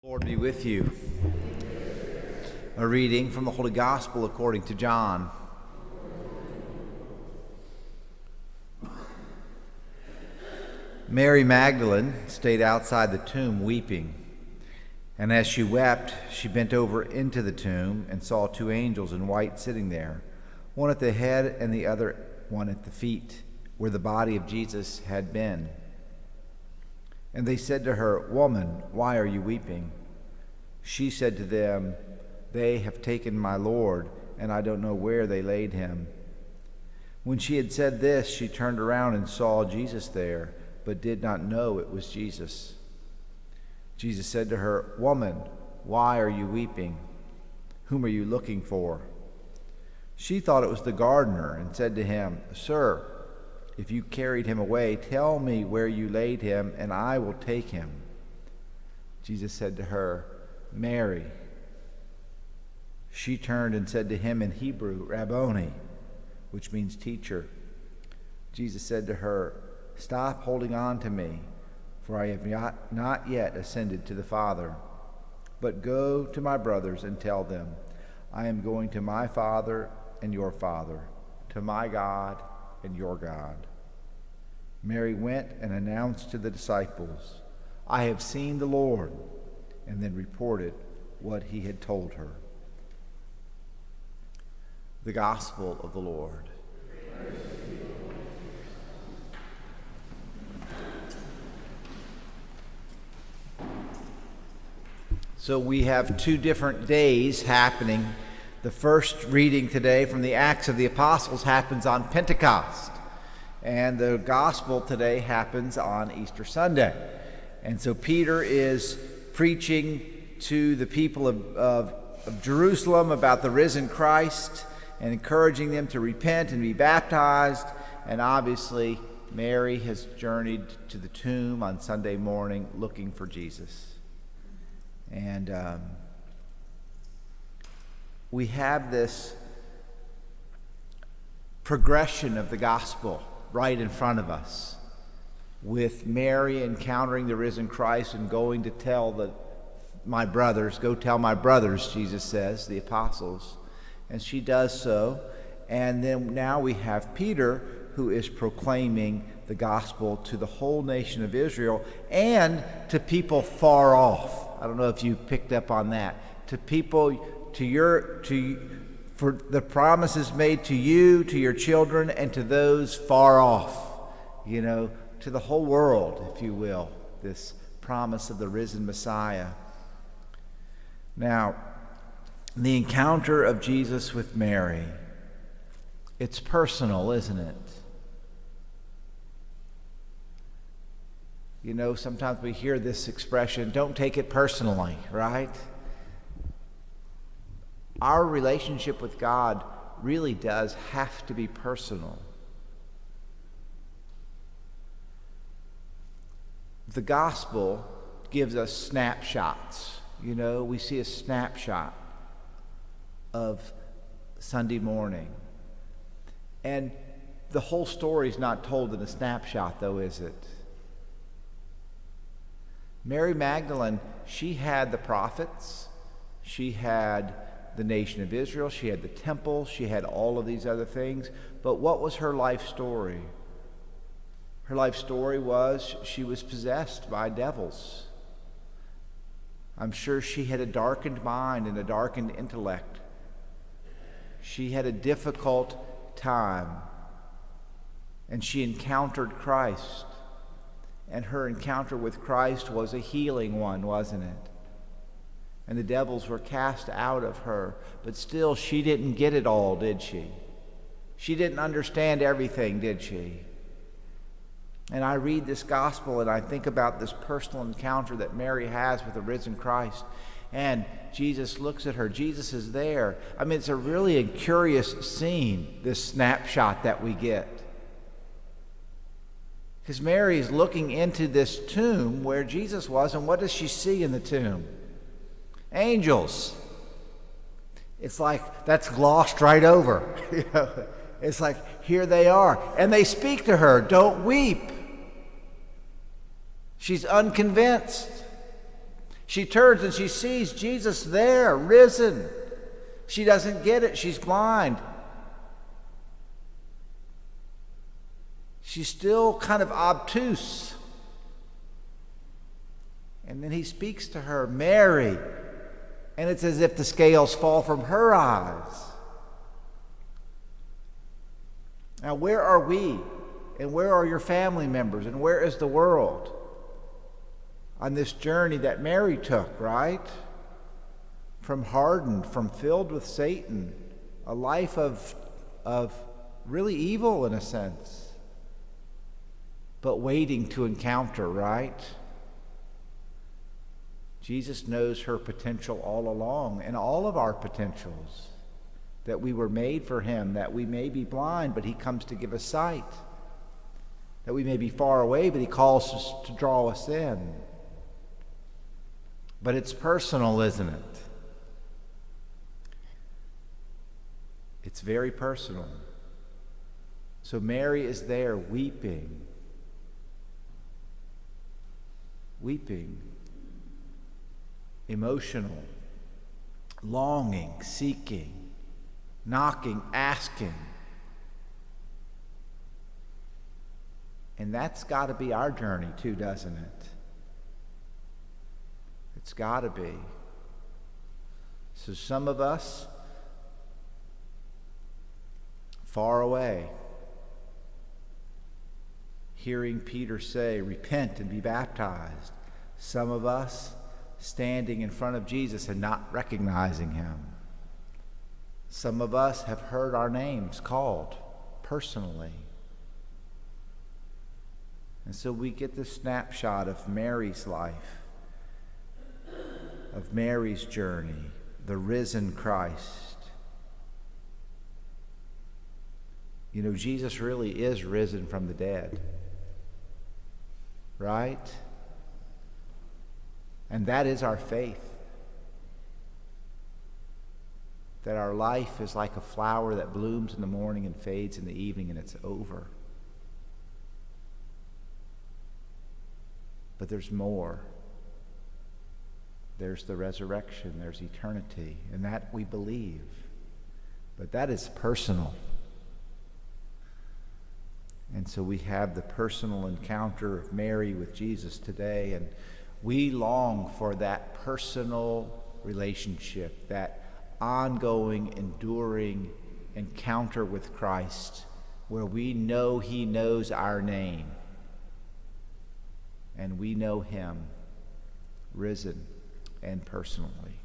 Lord be with you. A reading from the Holy Gospel according to John. Mary Magdalene stayed outside the tomb weeping. And as she wept, she bent over into the tomb and saw two angels in white sitting there, one at the head and the other one at the feet, where the body of Jesus had been. And they said to her, "Woman, why are you weeping?" She said to them, "They have taken my Lord, and I don't know where they laid him." When she had said this, she turned around and saw Jesus there, but did not know it was Jesus. Jesus said to her, "Woman, why are you weeping? Whom are you looking for?" She thought it was the gardener and said to him, "Sir, if you carried him away, tell me where you laid him, and I will take him." Jesus said to her, "Mary." She turned and said to him in Hebrew, "Rabboni," which means teacher. Jesus said to her, "Stop holding on to me, for I have not yet ascended to the Father. But go to my brothers and tell them, I am going to my Father and your Father, to my God and your God." Mary went and announced to the disciples, "I have seen the Lord," and then reported what he had told her. The Gospel of the Lord. So we have two different days happening. The first reading today from the Acts of the Apostles happens on Pentecost, and the Gospel today happens on Easter Sunday. And so Peter is preaching to the people of Jerusalem about the risen Christ and encouraging them to repent and be baptized. And obviously, Mary has journeyed to the tomb on Sunday morning looking for Jesus. And we have this progression of the gospel right in front of us, with Mary encountering the risen Christ and going to tell my brothers, "Go tell my brothers," Jesus says, the apostles. And she does so. And then now we have Peter, who is proclaiming the gospel to the whole nation of Israel and to people far off. I don't know if you picked up on that. To people, for the promises made to you, to your children, and to those far off, to the whole world, if you will, this promise of the risen Messiah. Now, the encounter of Jesus with Mary, it's personal, isn't it? Sometimes we hear this expression, "Don't take it personally," right? Our relationship with God really does have to be personal. The gospel gives us snapshots. We see a snapshot of Sunday morning. And the whole story is not told in a snapshot, though, is it? Mary Magdalene, she had the prophets, she had the nation of Israel, she had the temple, she had all of these other things. But what was her life story? Her life story was she was possessed by devils. I'm sure she had a darkened mind and a darkened intellect. She had a difficult time, and she encountered Christ. And her encounter with Christ was a healing one, wasn't it? And the devils were cast out of her. But still, she didn't get it all, did she? She didn't understand everything, did she? And I read this gospel and I think about this personal encounter that Mary has with the risen Christ. And Jesus looks at her. Jesus is there. It's a really curious scene, this snapshot that we get. Because Mary is looking into this tomb where Jesus was, and what does she see in the tomb? Angels. It's like that's glossed right over. It's like, here they are. And they speak to her, "Don't weep." She's unconvinced. She turns and she sees Jesus there, risen. She doesn't get it. She's blind. She's still kind of obtuse. And then he speaks to her, Mary. And it's as if the scales fall from her eyes. Now, where are we? And where are your family members? And where is the world on this journey that Mary took, right? From hardened, from filled with Satan, a life of really evil in a sense, but waiting to encounter, right? Jesus knows her potential all along, and all of our potentials, that we were made for him, that we may be blind, but he comes to give us sight, that we may be far away, but he calls us to draw us in. But it's personal, isn't it? It's very personal. So Mary is there weeping, emotional, longing, seeking, knocking, asking. And that's got to be our journey too, doesn't it? It's got to be. So some of us, far away, hearing Peter say, repent and be baptized. Some of us standing in front of Jesus and not recognizing him. Some of us have heard our names called personally. And so we get this snapshot of Mary's life, of Mary's journey, the risen Christ. You know, Jesus really is risen from the dead, right? And that is our faith. That our life is like a flower that blooms in the morning and fades in the evening and it's over. But there's more. There's the resurrection, there's eternity, and that we believe. But that is personal. And so we have the personal encounter of Mary with Jesus today, and we long for that personal relationship, that ongoing, enduring encounter with Christ, where we know he knows our name, and we know him, risen and personally.